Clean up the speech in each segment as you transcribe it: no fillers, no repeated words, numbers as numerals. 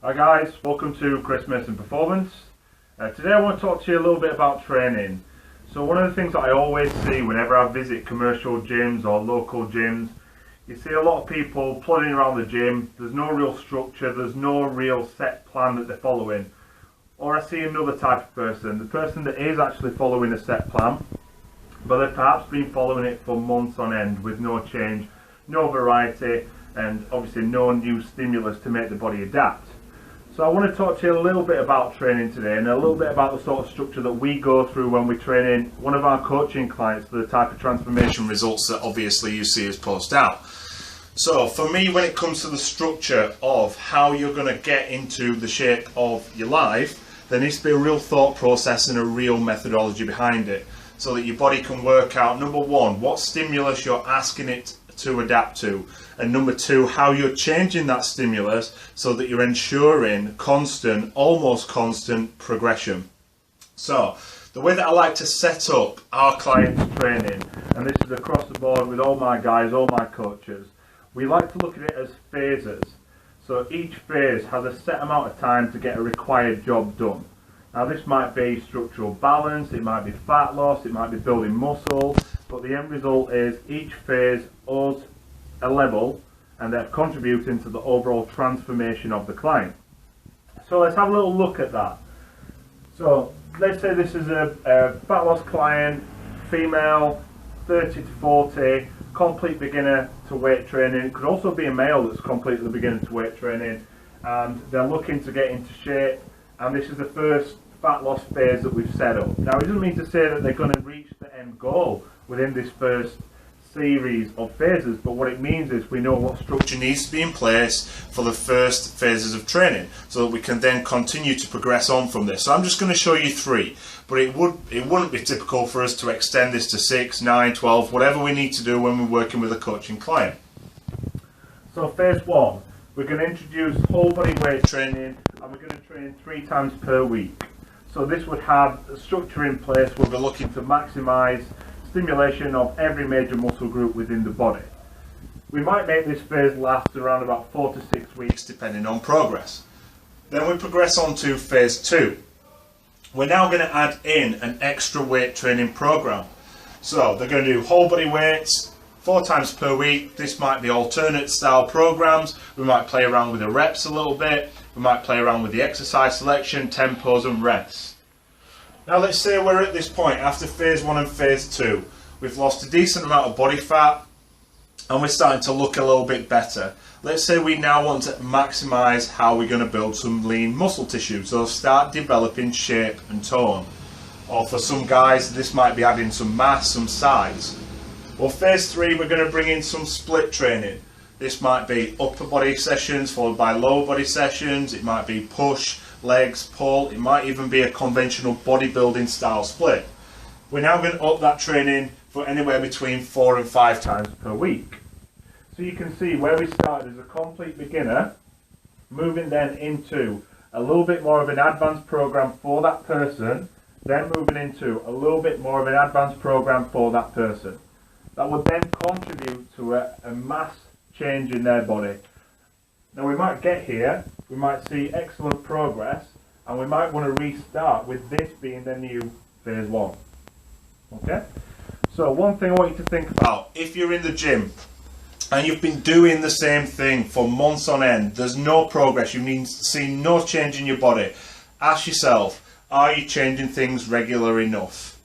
Hi guys, welcome to Chris Mason Performance. Today I want to talk to you a little bit about training. So one of the things that I always see whenever I visit commercial gyms or local gyms, you see a lot of people plodding around the gym. There's no real structure, there's no real set plan that they're following. Or I see another type of person, the person that is actually following a set plan, but they've perhaps been following it for months on end with no change, no variety, and obviously no new stimulus to make the body adapt. So I want to talk to you a little bit about training today and a little bit about the sort of structure that we go through when we train in one of our coaching clients for the type of transformation results that obviously you see us post out. So for me, when it comes to the structure of how you're going to get into the shape of your life, there needs to be a real thought process and a real methodology behind it so that your body can work out, number one, what stimulus you're asking it to adapt to, and number two, how you're changing that stimulus so that you're ensuring constant, almost constant progression. So the way that I like to set up our clients' training, and this is across the board with all my guys, all my coaches, we like to look at it as phases. So each phase has a set amount of time to get a required job done. Now this might be structural balance, it might be fat loss, it might be building muscle, but the end result is each phase owes a level and they're contributing to the overall transformation of the client. So let's have a little look at that. So let's say this is a fat loss client, female, 30 to 40, complete beginner to weight training. It could also be a male that's completely beginner to weight training, and they're looking to get into shape, and this is the first fat loss phase that we've set up. Now it doesn't mean to say that they're going to reach the end goal within this first series of phases, but what it means is we know what structure needs to be in place for the first phases of training so that we can then continue to progress on from this. So I'm just going to show you three, but it wouldn't be typical for us to extend this to 6, 9, 12, whatever we need to do when we're working with a coaching client. So phase one, we're going to introduce whole body weight training, and we're going to train 3 times per week. So this would have a structure in place where we're looking to maximize stimulation of every major muscle group within the body. We might make this phase last around about 4 to 6 weeks depending on progress. Then we progress on to phase 2. We're now going to add in an extra weight training program. So they're going to do whole body weights 4 times per week. This might be alternate style programs. We might play around with the reps a little bit. We might play around with the exercise selection, tempos and rests. Now let's say we're at this point after phase 1 and phase 2. We've lost a decent amount of body fat and we're starting to look a little bit better. Let's say we now want to maximize how we're going to build some lean muscle tissue. So start developing shape and tone. Or for some guys this might be adding some mass, some size. Well, phase 3 we're going to bring in some split training. This might be upper body sessions followed by lower body sessions. It might be push, legs, pull. It might even be a conventional bodybuilding style split. We're now going to up that training for anywhere between 4 and 5 times per week. So you can see where we started as a complete beginner, moving then into a little bit more of an advanced program for that person, then moving into a little bit more of an advanced program for that person. That would then contribute to a mass change in their body. Now we might get here, we might see excellent progress, and we might want to restart with this being the new phase 1. Okay? So one thing I want you to think about, if you're in the gym and you've been doing the same thing for months on end, there's no progress, you've seen no change in your body, ask yourself, are you changing things regular enough?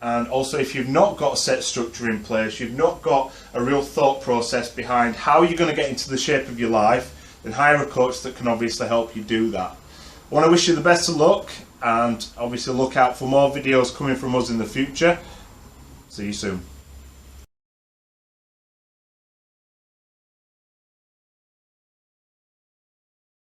And also, if you've not got a set structure in place, you've not got a real thought process behind how you're going to get into the shape of your life, then hire a coach that can obviously help you do that. I want to wish you the best of luck, and obviously look out for more videos coming from us in the future. See you soon.